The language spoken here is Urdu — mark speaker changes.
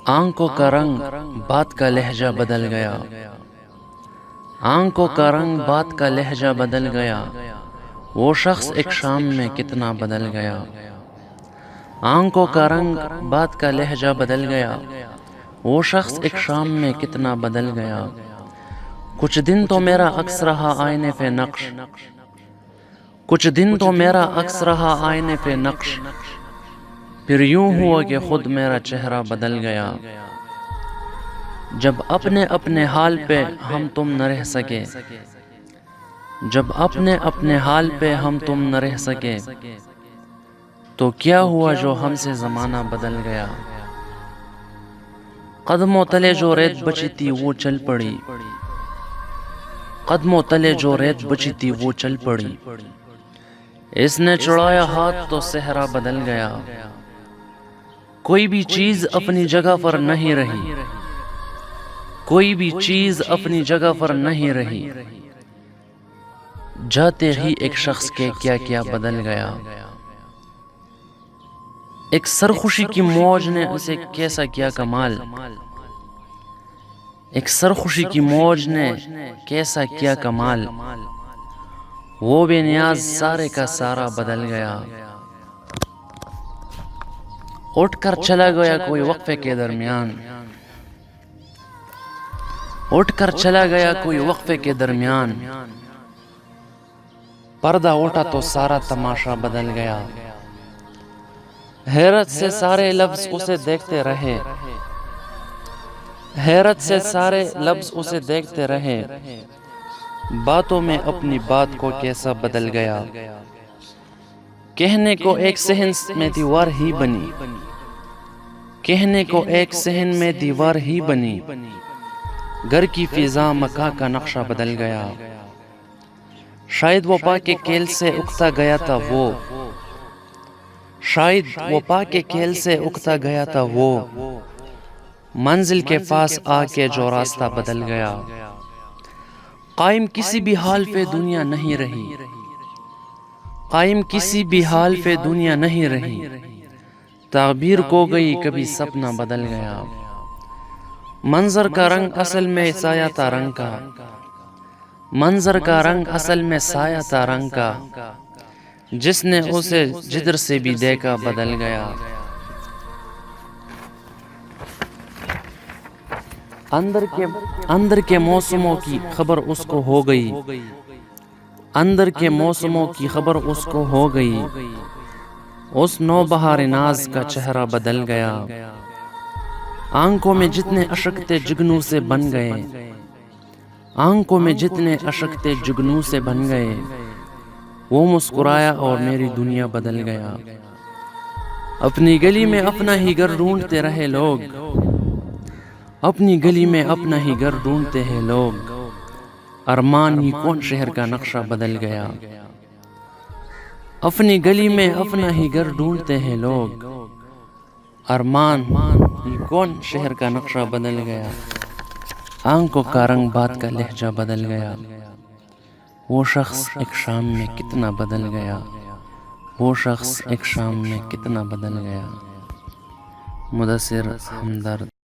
Speaker 1: آنکھوں کا رنگ بات کا لہجہ بدل گیا، آنکھوں کا رنگ بات کا لہجہ بدل گیا، وہ شخص ایک شام میں کتنا بدل گیا۔ آنکھوں کا رنگ بات کا لہجہ بدل گیا، وہ شخص ایک شام میں کتنا بدل گیا۔ کچھ دن تو میرا عکس رہا آئینے پہ نقش، کچھ دن تو میرا عکس رہا آئینے پہ نقش، پھر یوں ہوا کہ خود میرا چہرہ بدل گیا۔ جب اپنے اپنے حال پہ ہم تم نہ رہ سکے، جب اپنے اپنے حال پہ ہم تم نہ رہ سکے، تو کیا ہوا جو ہم سے زمانہ بدل گیا۔ قدموں تلے جو ریت بچی تھی وہ چل پڑی، قدموں تلے جو ریت بچی تھی وہ چل پڑی، اس نے چڑھایا ہاتھ تو صحرا بدل گیا۔ کوئی بھی چیز اپنی جگہ پر نہیں رہی، کوئی بھی چیز اپنی جگہ پر نہیں رہی، جاتے ہی ایک شخص کے کیا کیا بدل گیا۔ ایک سرخوشی کی موج نے اسے کیسا کیا کمال، ایک سرخوشی کی موج نے کیسا کیا کمال، وہ بے نیاز سارے کا سارا بدل گیا۔ اٹھ کر چلا گیا کوئی وقفے کے درمیان، اٹھ کر چلا گیا کوئی وقفے کے درمیان، پردہ اٹھا تو سارا تماشا بدل گیا۔ حیرت سے سارے لفظ اسے دیکھتے رہے، حیرت سے سارے لفظ اسے دیکھتے رہے، باتوں میں اپنی بات کو کیسا بدل گیا۔ کہنے کو ایک صحن میں دیوار ہی بنی، کہنے کو ایک صحن میں دیوار ہی بنی، گھر کی فضا مکان کا نقشہ بدل گیا۔ شاید وہ پا کے کیل سے اکتا گیا تھا وہ، شاید وہ پا کے کیل سے اکتا گیا تھا وہ، منزل کے پاس آ کے جو راستہ بدل گیا۔ قائم کسی بھی حال پہ دنیا نہیں رہی، قائم کسی بھی حال پہ دنیا نہیں رہی، تعبیر کو گئی کبھی سپنا بدل گیا۔ منظر کا رنگ اصل میں سایہ تھا رنگ کا، منظر کا رنگ اصل میں سایہ تھا رنگ کا، جس نے اسے جدھر سے بھی دیکھا بدل گیا۔ اندر کے موسموں کی خبر اس کو ہو گئی، اندر کے موسموں کی خبر اس کو ہو گئی، اس نوبہار ناز کا چہرہ بدل گیا۔ آنکھوں میں جتنے اشک تھے جگنوں سے بن گئے، آنکھوں میں جتنے اشک تھے جگنوں سے بن گئے، وہ مسکرایا اور میری دنیا بدل گیا۔ اپنی گلی میں اپنا ہی گھر ڈھونڈتے رہے لوگ، اپنی گلی میں اپنا ہی گھر ڈھونڈتے ہیں لوگ، ارمان ہی کون شہر کا نقشہ بدل گیا۔ اپنی گلی میں اپنا ہی گھر ڈھونڈتے ہیں لوگ، ارمان ہی کون شہر کا نقشہ بدل گیا۔ آنکھوں کا رنگ بات کا لہجہ بدل گیا، وہ شخص ایک شام میں کتنا بدل گیا، وہ شخص ایک شام میں کتنا بدل گیا۔ مدثر ہمدرد۔